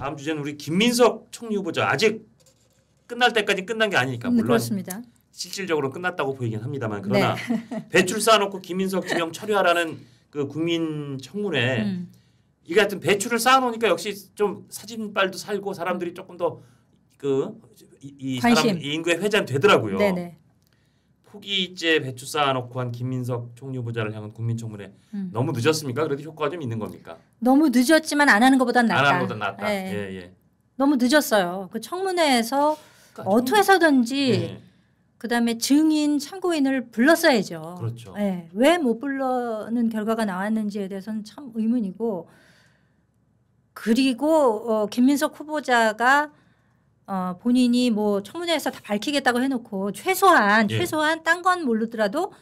다음 주제는 우리 김민석 총리 후보자 아직 끝날 때까지 끝난 게 아니니까 물론 그렇습니다. 실질적으로 끝났다고 보이긴 합니다만 그러나 네. 배출 쌓아놓고 김민석 지명 처리하라는 그 국민 청문회 이 같은 배출을 쌓아놓으니까 역시 좀 사진빨도 살고 사람들이 조금 더 이 사람 이 인구에 회전되더라고요. 네네. 포기죄 배출 쌓아놓고 한 김민석 총리 후보자를 향한 국민청문회 너무 늦었습니까? 그래도 효과가 좀 있는 겁니까? 너무 늦었지만 안 하는 것보단 낫다. 안 하는 것보다 낫다. 네. 예, 예. 너무 늦었어요. 그 청문회에서 그러니까 어떻게 해서든지 예. 그다음에 증인 참고인을 불렀어야죠. 그렇죠. 네. 왜 못 불러는 결과가 나왔는지에 대해서는 참 의문이고 그리고 김민석 후보자가 본인이 뭐 청문회에서 다 밝히겠다고 해놓고 최소한 딴 건 모르더라도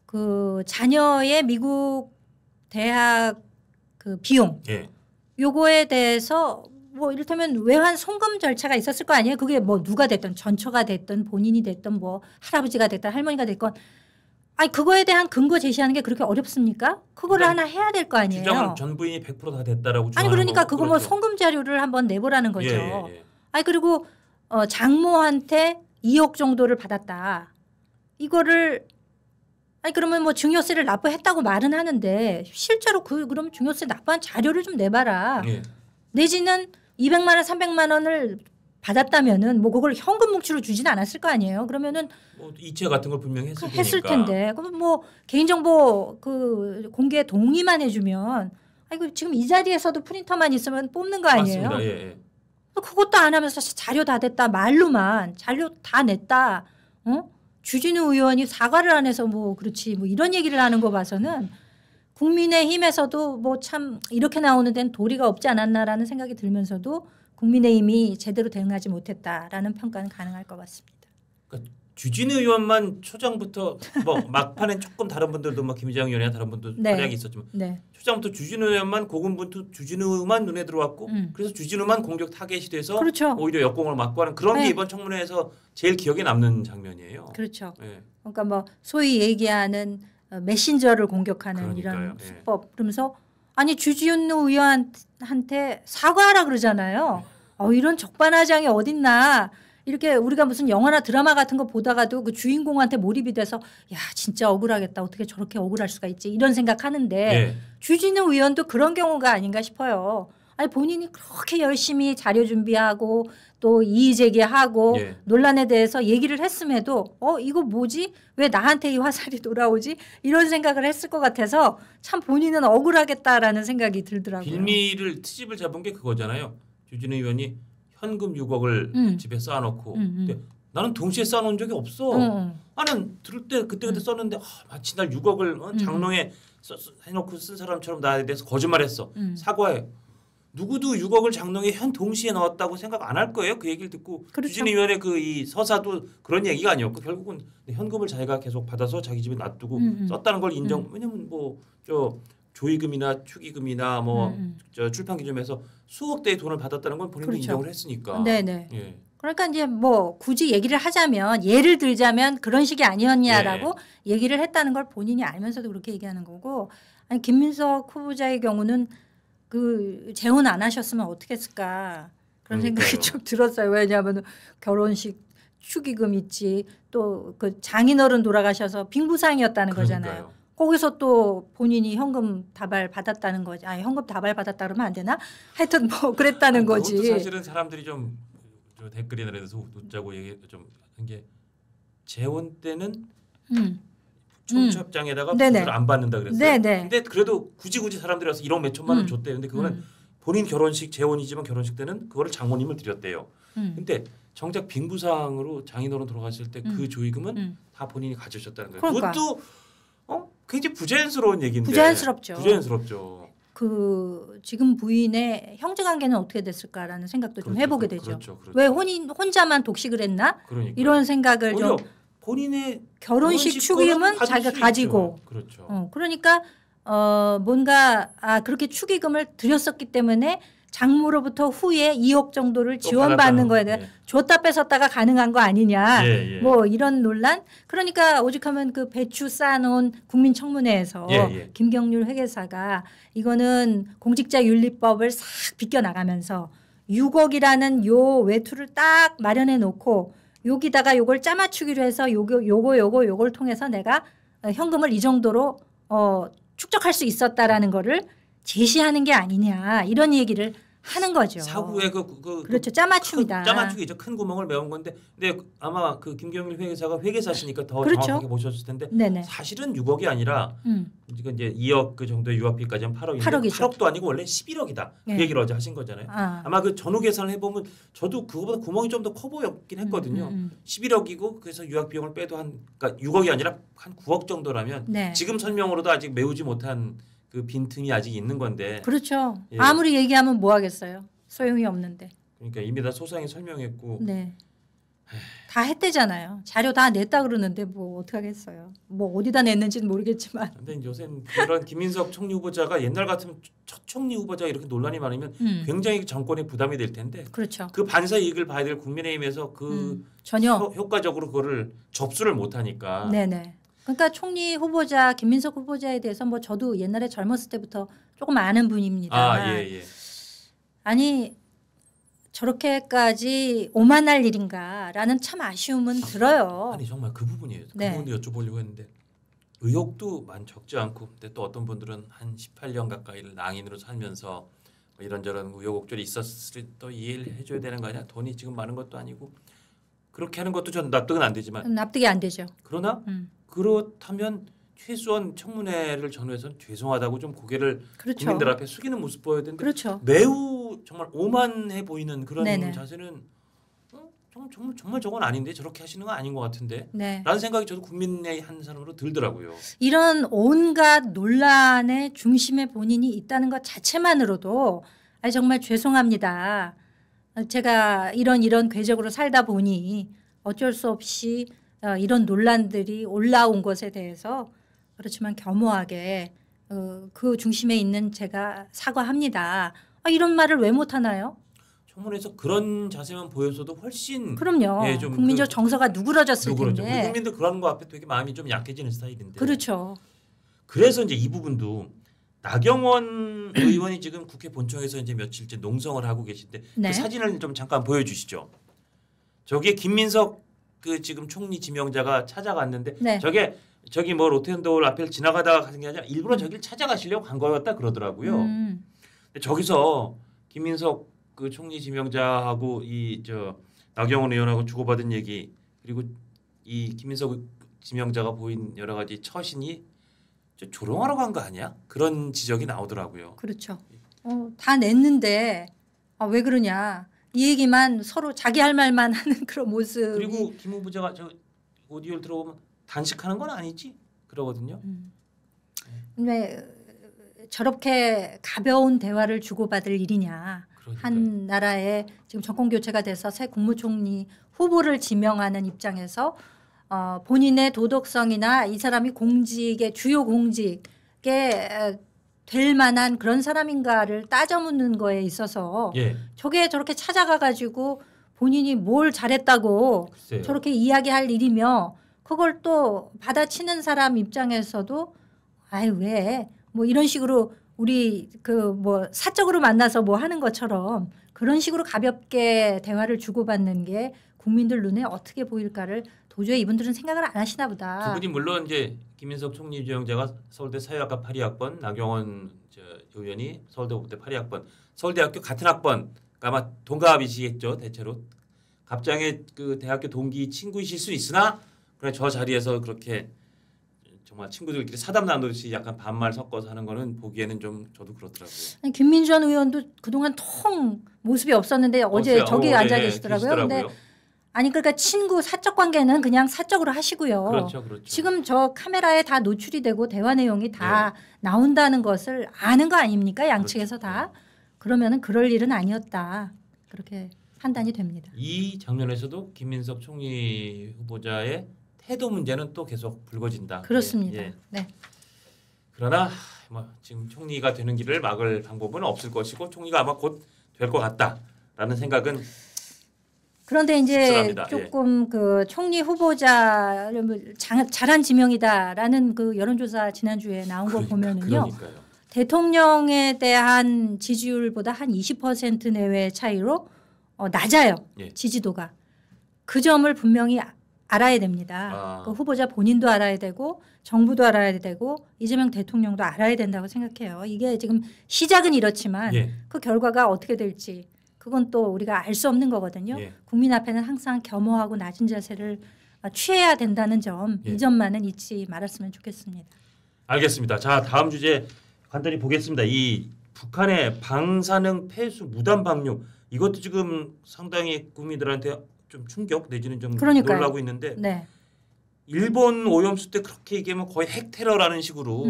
그 자녀의 미국 대학 그 비용 요거에 대해서 뭐 이를테면 외환 송금 절차가 있었을 거 아니에요. 그게 뭐 누가 됐든 전처가 됐든 본인이 됐든 뭐 할아버지가 됐든 할머니가 됐건 아니 그거에 대한 근거 제시하는 게 그렇게 어렵습니까? 그거를 그러니까 하나 해야 될 거 아니에요. 주장은 전 부인이 100% 다 됐다라고 아니 그러니까 그거 그렇죠. 뭐 송금 자료를 한번 내보라는 거죠. 예. 아니 그리고 장모한테 2억 정도를 받았다. 이거를 아니 그러면 뭐 증여세를 납부했다고 말은 하는데 실제로 그럼 증여세 납부한 자료를 좀 내봐라. 예. 내지는 200만 원, 300만 원을 받았다면은 뭐 그걸 현금 뭉치로 주진 않았을 거 아니에요. 그러면은 뭐 이체 같은 걸 분명히 했을 텐데. 그럼 뭐 개인정보 그 공개 동의만 해주면 아이고 지금 이 자리에서도 프린터만 있으면 뽑는 거 아니에요. 맞습니다. 예. 그것도 안 하면서 자료 다 됐다 말로만 자료 다 냈다. 주진우 의원이 사과를 안 해서 뭐 그렇지 뭐 이런 얘기를 하는 거 봐서는 국민의힘에서도 뭐 참 이렇게 나오는 데는 도리가 없지 않았나라는 생각이 들면서도 국민의힘이 제대로 대응하지 못했다라는 평가는 가능할 것 같습니다. 그러니까 주진우 의원만 초장부터 뭐 막판에 조금 다른 분들도 뭐 김희장 의원이나 다른 분도 활약이 있었지만 초장부터 주진우 의원만 고군분투 주진우만 눈에 들어왔고 그래서 주진우만 공격 타겟이 돼서 그렇죠. 오히려 역공을 막고 하는 그런 게 이번 청문회에서 제일 기억에 남는 장면이에요. 그렇죠. 네. 그러니까 뭐 소위 얘기하는 메신저를 공격하는 그러니까요. 이런 수법 그러면서 아니 주진우 의원한테 사과하라 그러잖아요. 이런 적반하장이 어딨나. 이렇게 우리가 무슨 영화나 드라마 같은 거 보다가도 그 주인공한테 몰입이 돼서 야 진짜 억울하겠다. 어떻게 저렇게 억울할 수가 있지. 이런 생각하는데 주진우 의원도 그런 경우가 아닌가 싶어요. 아니 본인이 그렇게 열심히 자료 준비하고 또 이의 제기하고 논란에 대해서 얘기를 했음에도 이거 뭐지? 왜 나한테 이 화살이 돌아오지? 이런 생각을 했을 것 같아서 참 본인은 억울하겠다라는 생각이 들더라고요. 빌미를 트집을 잡은 게 그거잖아요. 주진우 의원이 현금 6억을 집에 쌓아놓고 근데 나는 동시에 쌓아놓은 적이 없어. 나는 들을 때 그때 썼는데 마치 날 6억을 장롱에 해놓고 쓴 사람처럼 나에 대해서 거짓말했어. 사과해. 누구도 6억을 장롱에 동시에 넣었다고 생각 안 할 거예요. 그 얘기를 듣고 그렇죠. 주진우 의원의 그 이 서사도 그런 얘기가 아니었고 결국은 현금을 자기가 계속 받아서 자기 집에 놔두고 썼다는 걸 인정. 왜냐면 뭐 조의금이나 축의금이나 저 출판 기준에서 수억 대의 돈을 받았다는 건 본인도 인정을 했으니까. 네네. 그러니까 이제 뭐 굳이 얘기를 하자면 예를 들자면 그런 식이 아니었냐라고 얘기를 했다는 걸 본인이 알면서도 그렇게 얘기하는 거고 아니 김민석 후보자의 경우는 그 재혼 안 하셨으면 어떻게 했을까 그런 생각이 좀 들었어요. 왜냐하면 결혼식 축의금 있지 또 그 장인어른 돌아가셔서 빙부상이었다는 거잖아요. 거기서 또 본인이 현금 다발 받았다는 거지. 현금 다발 받았다 그러면 안 되나? 하여튼 뭐 그랬다는 거지. 그것도 사실은 사람들이 좀 댓글이나 이래서 웃자고 얘기 좀 한 게 재혼 때는 청첩장에다가 돈을 안 받는다 그랬어요. 근데 그래도 굳이 사람들이 와서 1억 몇 천만 원 줬대요. 근데 그거는 본인 결혼식 재혼이지만 결혼식 때는 그거를 장모님을 드렸대요. 근데 정작 빙부상으로 장인어른 돌아가실 때 그 조의금은 다 본인이 가져오셨다는 거예요. 그러니까. 그것도 굉장히 부자연스러운 얘기인데. 부자연스럽죠. 그 지금 부인의 형제 관계는 어떻게 됐을까라는 생각도 좀 해보게 되죠. 왜 혼자만 독식을 했나? 이런 생각을 좀. 본인의 결혼식 축의금은 자기가 가지고. 그러니까 뭔가 그렇게 축의금을 드렸었기 때문에 장모로부터 후에 2억 정도를 지원받는 거에 대해 줬다 뺏었다가 가능한 거 아니냐. 뭐 이런 논란. 그러니까 오죽하면 그 배추 쌓아놓은 국민청문회에서 김경률 회계사가 이거는 공직자윤리법을 싹 비껴나가면서 6억이라는 요 외투를 딱 마련해 놓고 여기다가 요걸 짜맞추기로 해서 요걸 통해서 내가 현금을 이 정도로 축적할 수 있었다라는 거를 제시하는 게 아니냐 이런 얘기를 하는 거죠. 사후에 그렇죠. 짜맞춤이다. 짜맞추기죠. 큰 구멍을 메운 건데, 근데 아마 그 김경일 회계사가 회계사시니까 더 그렇죠. 정확하게 보셨을 텐데 네네. 사실은 6억이 아니라 지금 이제 2억 그 정도의 유학비까지는 8억인데 8억도 아니고 원래 11억이다. 네. 그 얘기를 어제 하신 거잖아요. 아마 그 전후 계산을 해보면 저도 그거보다 구멍이 좀 더 커 보였긴 했거든요. 11억이고 그래서 유학 비용을 빼도 그러니까 6억이 아니라 한 9억 정도라면 네. 지금 설명으로도 아직 메우지 못한 그 빈틈이 아직 있는 건데. 그렇죠. 예. 아무리 얘기하면 뭐 하겠어요. 소용이 없는데. 그러니까 이미 다 소상히 설명했고. 네. 다 했대잖아요. 자료 다 냈다 그러는데 뭐 어떻게 하겠어요. 뭐 어디다 냈는지는 모르겠지만. 근데 요새 그런 김민석 총리 후보자가 옛날 같으면 첫 총리 후보자가 이렇게 논란이 많으면 굉장히 정권에 부담이 될 텐데. 그렇죠. 그 반사 이익을 봐야 될 국민의힘에서 전혀 효과적으로 그거를 접수를 못 하니까. 네네. 그러니까 총리 후보자 김민석 후보자에 대해서 뭐 저도 옛날에 젊었을 때부터 조금 아는 분입니다. 예. 아니 저렇게까지 오만할 일인가라는 참 아쉬움은 들어요. 아니 정말 그 부분이에요. 네. 그 부분도 여쭤보려고 했는데 의혹도 적지 않고, 근데 또 어떤 분들은 한 18년 가까이를 낭인으로 살면서 뭐 이런저런 우여곡절이 있었을 때 또 이해를 해줘야 되는 거 아니야? 돈이 지금 많은 것도 아니고 그렇게 하는 것도 저는 납득은 안 되지만. 납득이 안 되죠. 그러나 그렇다면 최소한 청문회를 전후해서는 죄송하다고 좀 고개를 그렇죠. 국민들 앞에 숙이는 모습 보여야 되는데 그렇죠. 매우 정말 오만해 보이는 그런 네네. 자세는 정말 저건 아닌데 저렇게 하시는 건 아닌 것 같은데 네. 라는 생각이 저도 국민의 한 사람으로 들더라고요. 이런 온갖 논란의 중심에 본인이 있다는 것 자체만으로도 정말 죄송합니다. 제가 이런 궤적으로 살다 보니 어쩔 수 없이 이런 논란들이 올라온 것에 대해서 그렇지만 겸허하게 그 중심에 있는 제가 사과합니다. 이런 말을 왜 못하나요? 청문회에서 그런 자세만 보여서도 훨씬 그럼요. 좀 국민적 정서가 누그러졌을 누그러져. 텐데. 국민들 그런 거 앞에 되게 마음이 좀 약해지는 스타일인데. 그렇죠. 그래서 이제 이 부분도 나경원 의원이 지금 국회 본청에서 이제 며칠째 농성을 하고 계신데 네. 그 사진을 좀 잠깐 보여주시죠. 저기에 김민석 그 지금 총리 지명자가 찾아갔는데 네. 저기 뭐 롯데월드 앞을 지나가다가 가는 게 아니라 일부러 저길 찾아가시려고 간 거였다 그러더라고요. 근데 저기서 김민석 그 총리 지명자하고 이 나경원 의원하고 주고받은 얘기, 그리고 이 김민석 지명자가 보인 여러 가지 처신이 조롱하러 간 거 아니야? 그런 지적이 나오더라고요. 그렇죠. 다 냈는데 왜 그러냐. 이 얘기만 서로 자기 할 말만 하는 그런 모습. 그리고 김 후보자가 저 오디오를 들어보면 단식하는 건 아니지 그러거든요. 왜 저렇게 가벼운 대화를 주고받을 일이냐. 그러니까요. 한 나라에 지금 정권 교체가 돼서 새 국무총리 후보를 지명하는 입장에서 본인의 도덕성이나 이 사람이 공직의 주요 공직에 될 만한 그런 사람인가를 따져 묻는 거에 있어서 저게 저렇게 찾아가 가지고 본인이 뭘 잘했다고 글쎄요. 저렇게 이야기할 일이며 그걸 또 받아치는 사람 입장에서도 왜 뭐 이런 식으로 우리 뭐 사적으로 만나서 뭐 하는 것처럼 그런 식으로 가볍게 대화를 주고받는 게 국민들 눈에 어떻게 보일까를 도저히 이분들은 생각을 안 하시나 보다. 두 분이 물론 이제 김민석 총리 지명자가 서울대 사회학과 82학번, 나경원 의원이 서울대 82학번, 서울대학교 같은 학번, 아마 동갑이시겠죠 대체로. 갑장의 그 대학교 동기 친구이실 수 있으나 그냥 저 자리에서 그렇게 정말 친구들끼리 사담 나누듯이 약간 반말 섞어서 하는 거는 보기에는 좀 저도 그렇더라고요. 김민전 의원도 그동안 통 모습이 없었는데 어제 저기 앉아 계시더라고요. 근데 그러니까 친구 사적 관계는 그냥 사적으로 하시고요. 그렇죠. 지금 저 카메라에 다 노출이 되고 대화 내용이 다 나온다는 것을 아는 거 아닙니까? 양측에서 다. 그러면은 그럴 일은 아니었다. 그렇게 판단이 됩니다. 이 장면에서도 김민석 총리 후보자의 태도 문제는 또 계속 불거진다. 그렇습니다. 네. 그러나 뭐 지금 총리가 되는 길을 막을 방법은 없을 것이고 총리가 아마 곧 될 것 같다라는 생각은. 그런데 이제 씁쓸합니다. 조금 그 총리 후보자 잘한 지명이다라는 그 여론조사 지난주에 나온 거 보면은요. 그러니까요. 대통령에 대한 지지율보다 한 20% 내외의 차이로 낮아요. 예. 지지도가. 그 점을 분명히 알아야 됩니다. 그 후보자 본인도 알아야 되고 정부도 알아야 되고 이재명 대통령도 알아야 된다고 생각해요. 이게 지금 시작은 이렇지만 예. 그 결과가 어떻게 될지 그건 또 우리가 알 수 없는 거거든요. 예. 국민 앞에는 항상 겸허하고 낮은 자세를 취해야 된다는 점, 예. 이 점만은 잊지 말았으면 좋겠습니다. 알겠습니다. 자, 다음 주제 간단히 보겠습니다. 이 북한의 방사능 폐수 무단 방류 이것도 지금 상당히 국민들한테 좀 충격 내지는 좀 그러니까요. 놀라고 있는데 네. 일본 오염수 때 그렇게 얘기하면 거의 핵 테러라는 식으로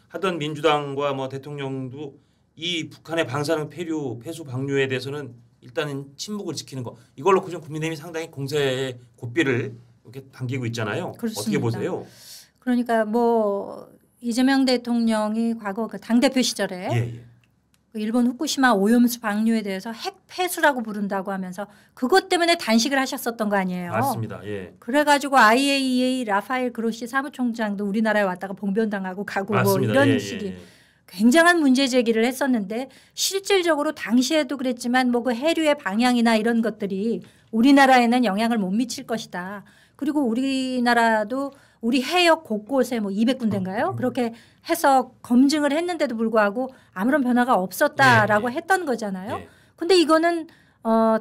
하던 민주당과 뭐 대통령도 이 북한의 방사능 폐수 방류에 대해서는 일단은 침묵을 지키는 거 이걸로 그좀 국민의힘이 상당히 공세의 고삐를 이렇게 당기고 있잖아요. 그렇습니다. 어떻게 보세요? 그러니까 뭐 이재명 대통령이 과거 그 당대표 시절에 예. 그 일본 후쿠시마 오염수 방류에 대해서 핵 폐수라고 부른다고 하면서 그것 때문에 단식을 하셨었던 거 아니에요. 맞습니다. 예. 그래가지고 IAEA 라파엘 그로시 사무총장도 우리나라에 왔다가 봉변당하고 가고 맞습니다. 뭐 이런 예, 식의 예. 굉장한 문제 제기를 했었는데 실질적으로 당시에도 그랬지만 뭐 그 해류의 방향이나 이런 것들이 우리나라에는 영향을 못 미칠 것이다. 그리고 우리나라도 우리 해역 곳곳에 뭐 200군데인가요? 그렇게 해서 검증을 했는데도 불구하고 아무런 변화가 없었다라고 예, 예. 했던 거잖아요. 예. 근데 이거는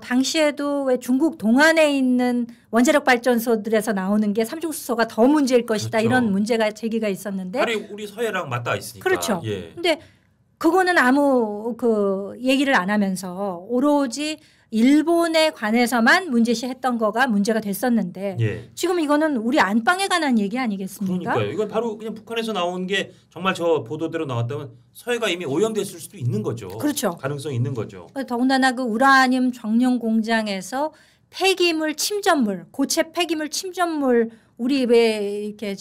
당시에도 왜 중국 동안에 있는 원자력 발전소들에서 나오는 게 삼중수소가 더 문제일 것이다. 그렇죠. 이런 문제가 제기가 있었는데 아니 우리 서해랑 맞닿아 있으니까. 그렇죠. 예. 근데 그거는 아무 그 얘기를 안 하면서 오로지 일본에 관해서만 문제시했던 거가 문제가 됐었는데 예. 지금 이거는 우리 안방에 관한 얘기 아니겠습니까? 그러니까요. 이건 바로 그냥 북한에서 나온 게 정말 저 보도대로 나왔다면 서해가 이미 오염됐을 수도 있는 거죠. 그렇죠. 가능성이 있는 거죠. 더군다나 그 우라늄 정령 공장에서 폐기물 침전물, 고체 폐기물 침전물 우리 왜 이렇게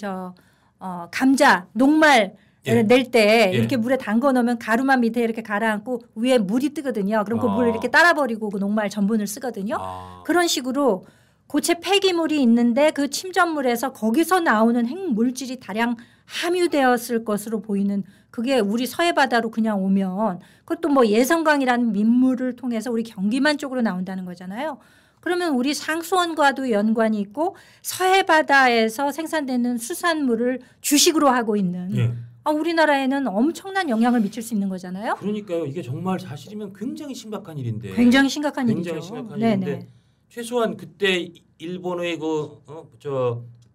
감자, 녹말 예. 낼 때 예. 이렇게 물에 담궈 놓으면 가루만 밑에 이렇게 가라앉고 위에 물이 뜨거든요. 그럼 그 물을 이렇게 따라 버리고 그 녹말 전분을 쓰거든요. 그런 식으로 고체 폐기물이 있는데 그 침전물에서 거기서 나오는 핵물질이 다량 함유되었을 것으로 보이는 그게 우리 서해 바다로 그냥 오면 그것도 뭐 예성강이라는 민물을 통해서 우리 경기만 쪽으로 나온다는 거잖아요. 그러면 우리 상수원과도 연관이 있고 서해 바다에서 생산되는 수산물을 주식으로 하고 있는 예. 우리나라에는 엄청난 영향을 미칠 수 있는 거잖아요. 그러니까요. 이게 정말 사실이면 굉장히 심각한 일인데. 굉장히 심각한 굉장히 일이죠. 심각한 네네. 일인데 최소한 그때 일본의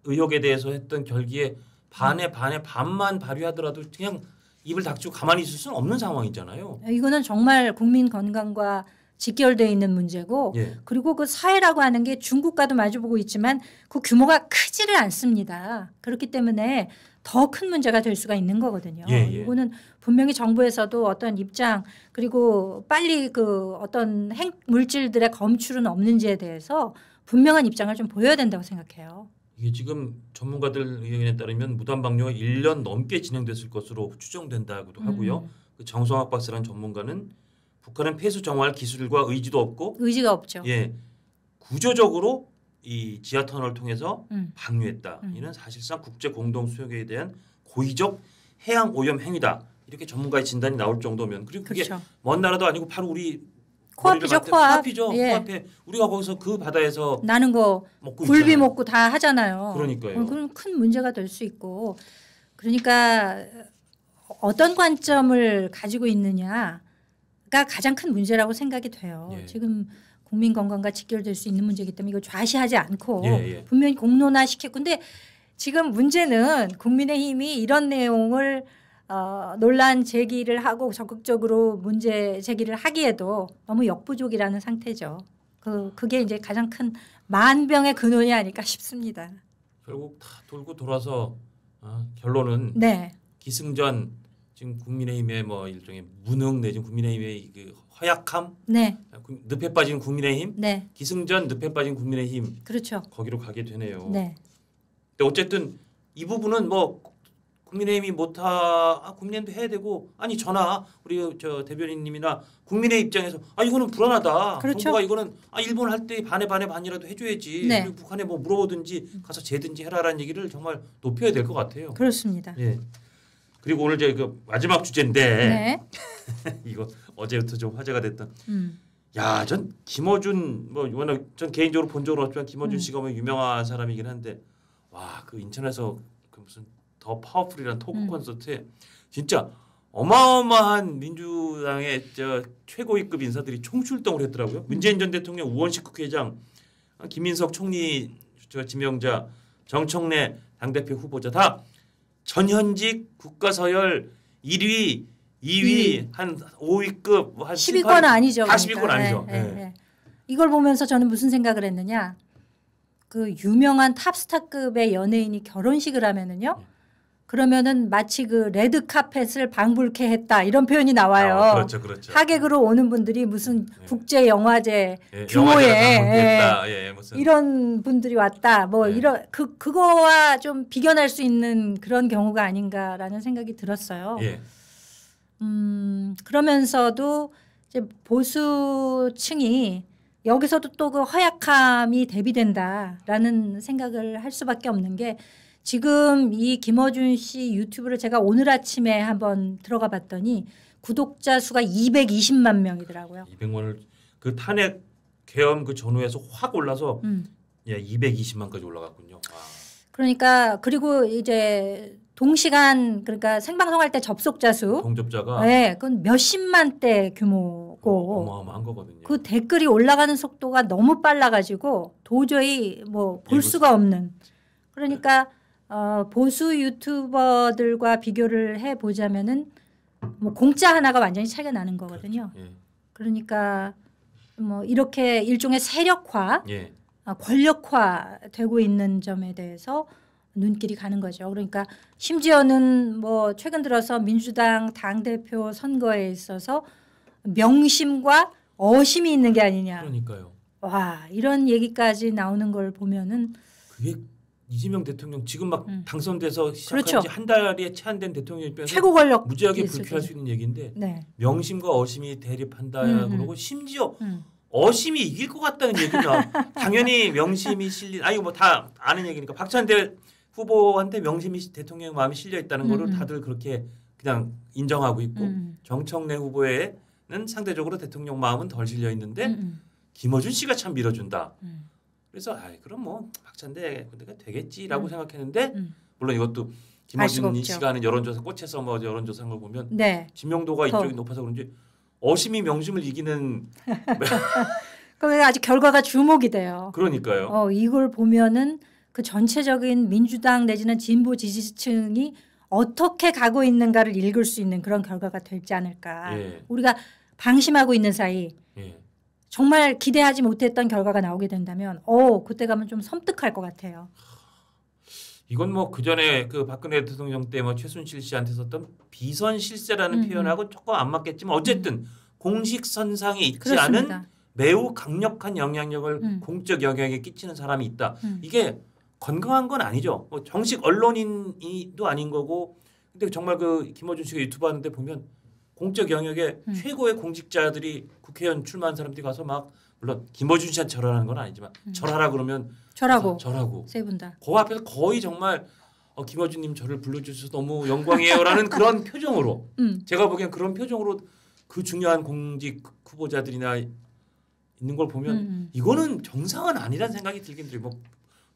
의혹에 대해서 했던 결기에 반만 발휘하더라도 그냥 입을 닥치고 가만히 있을 수는 없는 상황이잖아요. 이거는 정말 국민 건강과 직결되어 있는 문제고 예. 그리고 그 사회라고 하는 게 중국과도 마주보고 있지만 그 규모가 크지를 않습니다. 그렇기 때문에 더 큰 문제가 될 수가 있는 거거든요. 예. 이거는 분명히 정부에서도 어떤 입장 그리고 빨리 그 어떤 핵 물질들의 검출은 없는지에 대해서 분명한 입장을 좀 보여야 된다고 생각해요. 이게 지금 전문가들 의견에 따르면 무단 방류가 1년 넘게 진행됐을 것으로 추정된다고도 하고요. 그 정성학 박사라는 전문가는 북한은 폐수 정화할 기술과 의지도 없고 의지가 없죠. 예, 구조적으로 이 지하 터널을 통해서 방류했다. 이는 사실상 국제 공동 수역에 대한 고의적 해양 오염 행위다. 이렇게 전문가의 진단이 나올 정도면 그리고 그게 그렇죠. 먼 나라도 아니고 바로 우리 코앞이죠, 코앞. 코앞이죠. 예. 코앞에 우리가 거기서 그 바다에서 나는 거 먹고 굴비 있잖아요. 먹고 다 하잖아요. 그러니까요. 그럼 큰 문제가 될 수 있고 그러니까 어떤 관점을 가지고 있느냐가 가장 큰 문제라고 생각이 돼요. 예. 지금 국민 건강과 직결될 수 있는 문제이기 때문에 이거 좌시하지 않고 예. 분명히 공론화시켰고 근데 지금 문제는 국민의힘이 이런 내용을 논란 제기를 하고 적극적으로 문제 제기를 하기에도 너무 역부족이라는 상태죠. 그게 이제 가장 큰 만병의 근원이 아닐까 싶습니다. 결국 다 돌고 돌아서 결론은 네. 기승전 지금 국민의힘의 뭐 일종의 무능 내지는 국민의힘의 그 허약함, 네. 늪에 빠진 국민의힘, 네. 기승전 늪에 빠진 국민의힘 그렇죠. 거기로 가게 되네요. 네. 근데 어쨌든 이 부분은 뭐 국민의힘이 국민의힘도 해야 되고 아니 저나 우리 저 대변인님이나 국민의 입장에서 이거는 불안하다. 그렇죠. 정부가 이거는 일본 할 때 반이라도 해줘야지. 네. 그리고 북한에 뭐 물어보든지 가서 재든지 해라라는 얘기를 정말 높여야 될 것 같아요. 그렇습니다. 예. 그리고 오늘 저희 그 마지막 주제인데 네. 이거 어제부터 좀 화제가 됐던. 야, 전 김어준 뭐 워낙 전 개인적으로 본 적은 없지만 김어준 씨가 뭐 유명한 사람이긴 한데 와, 그 인천에서 그 무슨 더 파워풀이라는 토크 콘서트에 진짜 어마어마한 민주당의 저 최고위급 인사들이 총출동을 했더라고요. 문재인 전 대통령, 우원식 국회의장, 김민석 총리, 저 지명자, 정청래 당대표 후보자 다 전현직 국가서열 1위, 2위, 한 5위급, 한 10위권 아니죠. 다 10위권 아니죠. 네, 네, 네. 이걸 보면서 저는 무슨 생각을 했느냐. 그 유명한 탑스타급의 연예인이 결혼식을 하면은요. 그러면은 마치 그 레드 카펫을 방불케 했다 이런 표현이 나와요. 그렇죠, 그렇죠. 하객으로 오는 분들이 무슨 국제 영화제 예, 규모의 무슨 이런 분들이 왔다. 뭐 이런 그거와 좀 비견할 수 있는 그런 경우가 아닌가라는 생각이 들었어요. 예. 그러면서도 이제 보수층이 여기서도 또 그 허약함이 대비된다라는 생각을 할 수밖에 없는 게 지금 이 김어준 씨 유튜브를 제가 오늘 아침에 한번 들어가 봤더니 구독자 수가 220만 명이더라고요. 200만을 그 탄핵 계엄 그 전후에서 확 올라서 예, 220만까지 올라갔군요. 와. 그러니까 그리고 이제 동시간 그러니까 생방송할 때 접속자 수 동접자가 네, 그건 몇십만대 규모고 어마어마한 거거든요. 그 댓글이 올라가는 속도가 너무 빨라가지고 도저히 뭐 볼 수가 없는 그러니까 보수 유튜버들과 비교를 해 보자면은 뭐 공짜 하나가 완전히 차이가 나는 거거든요. 그렇죠. 예. 그러니까 뭐 이렇게 일종의 세력화, 예. 권력화되고 있는 점에 대해서 눈길이 가는 거죠. 그러니까 심지어는 뭐 최근 들어서 민주당 당대표 선거에 있어서 명심과 어심이 있는 게 아니냐. 그러니까요. 와, 이런 얘기까지 나오는 걸 보면은 그게 이재명 대통령 지금 막 당선돼서 시작한 그렇죠. 지 한 달에 채 안 된 대통령 입장에서 최고 권력 무지하게 불쾌할 수 있는 얘기인데 네. 명심과 어심이 대립한다 그러고 심지어 음. 어심이 이길 것 같다는 얘기가 당연히 명심이 실린 아니 뭐 다 아는 얘기니까 박찬대 후보한테 명심이 대통령 마음이 실려 있다는 거를 다들 그렇게 그냥 인정하고 있고 정청래 후보에는 상대적으로 대통령 마음은 덜 실려 있는데 김어준 씨가 참 밀어준다. 그래서 그럼 뭐 박찬대 군대가 되겠지라고 생각했는데 물론 이것도 김어준 씨가 하는 여론조사 꽃에서 뭐 여론조사한 걸 보면 네. 지명도가 이쪽이 높아서 그런지 어심이 명심을 이기는 그러니까 아직 결과가 주목이 돼요. 그러니까요. 이걸 보면은 그 전체적인 민주당 내지는 진보 지지층이 어떻게 가고 있는가를 읽을 수 있는 그런 결과가 되지 않을까. 예. 우리가 방심하고 있는 사이 예. 정말 기대하지 못했던 결과가 나오게 된다면 그때 가면 좀 섬뜩할 것 같아요. 이건 뭐 그전에 그 박근혜 대통령 때 뭐 최순실 씨한테 썼던 비선 실세라는 표현하고 조금 안 맞겠지만 어쨌든 공식 선상에 있지 그렇습니다. 않은 매우 강력한 영향력을 공적 영향에 끼치는 사람이 있다. 이게 건강한 건 아니죠. 뭐 정식 언론인도 아닌 거고 근데 정말 그 김어준 씨가 유튜브 하는데 보면 공적 영역에 최고의 공직자들이 국회의원 출마한 사람들이 가서 막 물론 김어준 씨한테 절하는 건 아니지만 절하라 그러면 절하고 세 분 다. 그 앞에서 거의 정말 김어준님 저를 불러주셔서 너무 영광이에요라는 그런 표정으로 제가 보기엔 그런 표정으로 그 중요한 공직 후보자들이나 있는 걸 보면 이거는 정상은 아니라는 생각이 들긴 들어요. 뭐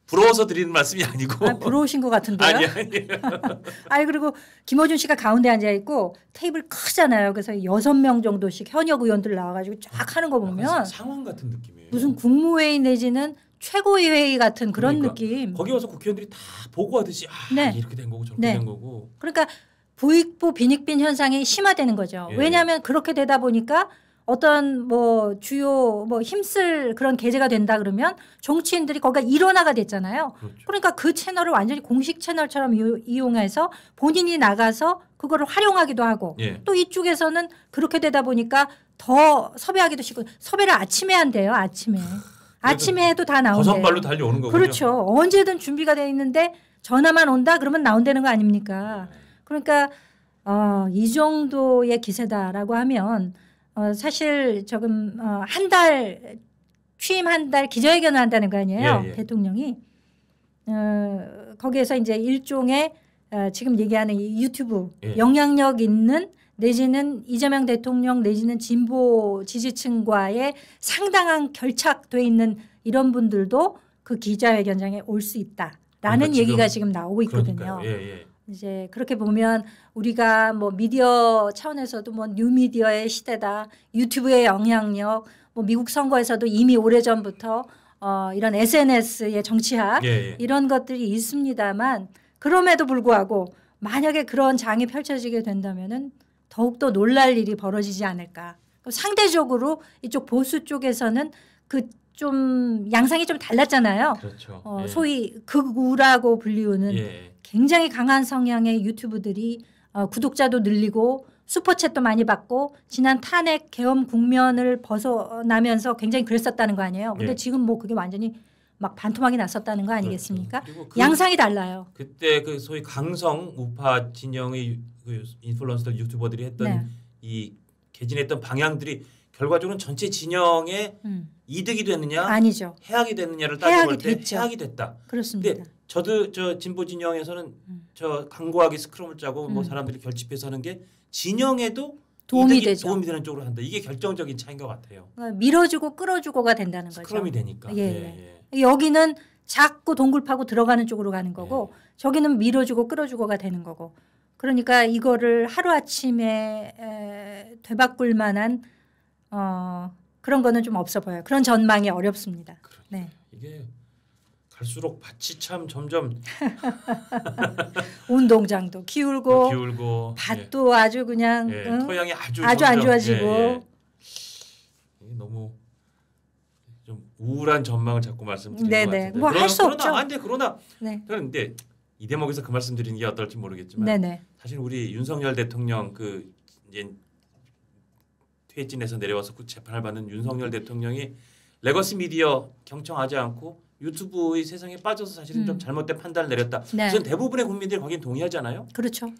부러워서 드리는 말씀이 아니고. 부러우신 것 같은데요? 아니요. 그리고 김어준 씨가 가운데 앉아 있고 테이블 크잖아요. 그래서 6명 정도씩 현역 의원들 나와가지고 쫙 하는 거 보면 상황 같은 느낌이에요. 무슨 국무회의 내지는 최고위 회의 같은 그런 느낌. 거기 와서 국회의원들이 다 보고하듯이 이렇게 된 거고 저렇게 된 거고. 그러니까 부익부 빈익빈 현상이 심화되는 거죠. 예. 왜냐하면 그렇게 되다 보니까 어떤 뭐 주요 뭐 힘쓸 그런 계제가 된다 그러면 정치인들이 거기가 일원화가 됐잖아요. 그렇죠. 그러니까 그 채널을 완전히 공식 채널처럼 이용해서 본인이 나가서 그거를 활용하기도 하고 또 이쪽에서는 그렇게 되다 보니까 더 섭외하기도 쉽고 섭외를 아침에 한대요. 아침에 해도 다 나온대요. 버선발로 달려오는 거군요. 그렇죠. 언제든 준비가 돼 있는데 전화만 온다 그러면 나온다는 거 아닙니까? 그러니까 이 정도의 기세다라고 하면 사실 조금 한 달 취임 한 달 기자회견을 한다는 거 아니에요. 대통령이 거기에서 이제 일종의 지금 얘기하는 이 유튜브 예. 영향력 있는 내지는 이재명 대통령 내지는 진보 지지층과의 상당한 결착돼 있는 이런 분들도 그 기자회견장에 올 수 있다라는 그러니까 얘기가 지금 나오고 있거든요. 그러니까요. 예. 이제 그렇게 보면 우리가 뭐 미디어 차원에서도 뭐 뉴미디어의 시대다, 유튜브의 영향력, 뭐 미국 선거에서도 이미 오래전부터 이런 SNS의 정치학 이런 것들이 있습니다만 그럼에도 불구하고 만약에 그런 장이 펼쳐지게 된다면은 더욱더 놀랄 일이 벌어지지 않을까. 상대적으로 이쪽 보수 쪽에서는 그 좀 양상이 좀 달랐잖아요. 그렇죠. 소위 극우라고 불리우는 굉장히 강한 성향의 유튜브들이 구독자도 늘리고 슈퍼챗도 많이 받고 지난 탄핵 계엄 국면을 벗어나면서 굉장히 그랬었다는 거 아니에요. 근데 지금 뭐 그게 완전히 막 반토막이 났었다는 거 아니겠습니까? 그렇죠. 양상이 달라요. 그때 그 소위 강성 우파 진영의 그 인플루언서들 유튜버들이 했던 이 개진했던 방향들이 결과적으로는 전체 진영에 이득이 됐느냐, 아니죠. 해악이 됐느냐를 따져볼 때 됐죠. 해악이 됐다. 그렇습니다. 근데 저도 저 진보 진영에서는 저 강고하게 스크럼을 짜고 뭐 사람들이 결집해서 하는 게 진영에도 도움이 되는 쪽으로 한다. 이게 결정적인 차이인 것 같아요. 밀어주고 끌어주고가 된다는 거죠. 스크럼이 되니까. 여기는 자꾸 동굴 파고 들어가는 쪽으로 가는 거고 저기는 밀어주고 끌어주고가 되는 거고. 그러니까 이거를 하루아침에 되바꿀 만한 그런 거는 좀 없어 보여요. 그런 전망이 어렵습니다. 네. 이게 갈수록 밭이 참 점점 운동장도 기울고 밭도 아주 그냥 토양이 아주 안 좋아지고 너무 좀 우울한 전망을 자꾸 말씀드리는 것 같은데 뭐 할 수 없죠. 그런데 이 대목에서 그 말씀드리는 게 어떨지 모르겠지만 사실 우리 윤석열 대통령 그 이제 퇴진에서 내려와서 그 재판을 받는 윤석열 대통령이 레거시 미디어 경청하지 않고 유튜브의 세상에 빠져서 사실은 좀 잘못된 판단을 내렸다. 우선 대부분의 국민들이 거긴 동의하잖아요. 그렇죠.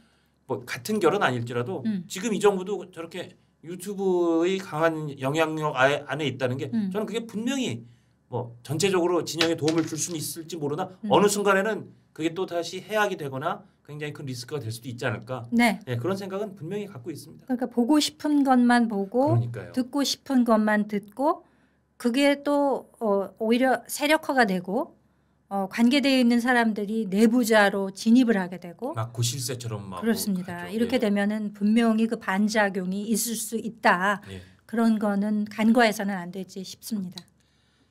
뭐 같은 결은 아닐지라도 지금 이 정부도 저렇게 유튜브의 강한 영향력 안에 있다는 게 저는 그게 분명히 뭐 전체적으로 진영에 도움을 줄 수는 있을지 모르나 어느 순간에는 그게 또 다시 해악이 되거나 굉장히 큰 리스크가 될 수도 있지 않을까. 그런 생각은 분명히 갖고 있습니다. 그러니까 보고 싶은 것만 보고 그러니까요. 듣고 싶은 것만 듣고 그게 또 오히려 세력화가 되고 관계되어 있는 사람들이 내부자로 진입을 하게 되고 막 구실세처럼 막 그렇습니다. 하죠. 이렇게 되면은 분명히 그 반작용이 있을 수 있다. 그런 거는 간과해서는 안 되지 싶습니다.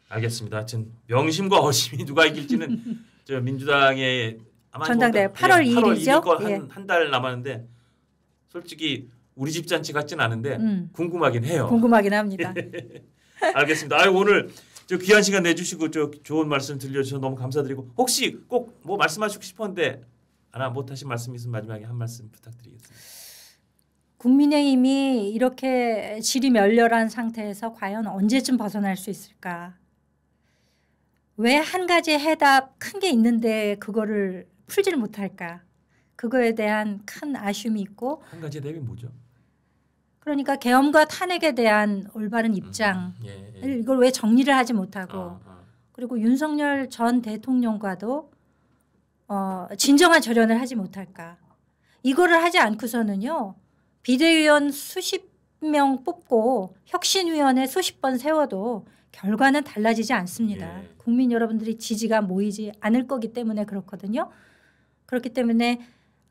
알겠습니다. 하여튼 명심과 어심이 누가 이길지는 저 민주당의 아마 전당대회 8월 2일이죠. 한 달 남았는데 솔직히 우리 집 잔치 같진 않은데 궁금하긴 해요. 궁금하긴 합니다. 알겠습니다. 아유, 오늘 저 귀한 시간 내주시고 저 좋은 말씀 들려주셔서 너무 감사드리고 혹시 꼭 뭐 말씀하시고 싶었는데 하나 못하신 말씀 있으면 마지막에 한 말씀 부탁드리겠습니다. 국민의힘이 이렇게 질이 멸렬한 상태에서 과연 언제쯤 벗어날 수 있을까? 왜 한 가지 해답 큰 게 있는데 그거를 풀지를 못할까? 그거에 대한 큰 아쉬움이 있고 한 가지 해답이 뭐죠? 그러니까 계엄과 탄핵에 대한 올바른 입장 이걸 왜 정리를 하지 못하고 그리고 윤석열 전 대통령과도 진정한 절연을 하지 못할까? 이거를 하지 않고서는요. 비대위원 수십 명 뽑고 혁신위원회 수십 번 세워도 결과는 달라지지 않습니다. 국민 여러분들이 지지가 모이지 않을 거기 때문에 그렇거든요. 그렇기 때문에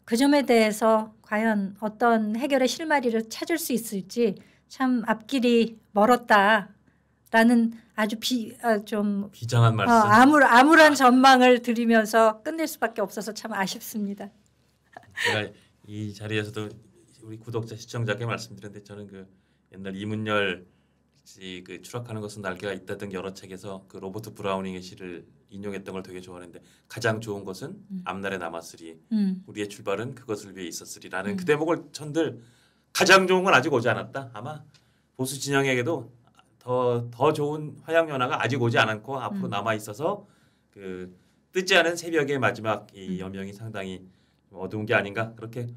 그 점에 대해서 과연 어떤 해결의 실마리를 찾을 수 있을지 참 앞길이 멀었다라는 아주 좀 비장한 말씀, 암울한 전망을 드리면서 끝낼 수밖에 없어서 참 아쉽습니다. 제가 이 자리에서도 우리 구독자 시청자께 말씀드렸는데 저는 그 옛날 이문열 씨 그 추락하는 것은 날개가 있다던 여러 책에서 그 로버트 브라우닝의 시를 인용했던 걸 되게 좋아하는데 가장 좋은 것은 앞날에 남았으리 우리의 출발은 그것을 위해 있었으리라는 그 대목을 전들 가장 좋은 건 아직 오지 않았다. 아마 보수 진영에게도 더 좋은 화양연화가 아직 오지 않았고 앞으로 남아 있어서 그 뜨지 않은 새벽의 마지막 이 여명이 상당히 어두운 게 아닌가 그렇게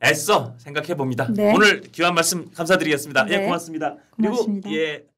애써 생각해 봅니다. 오늘 귀한 말씀 감사드리겠습니다. 고맙습니다. 고맙습니다. 그리고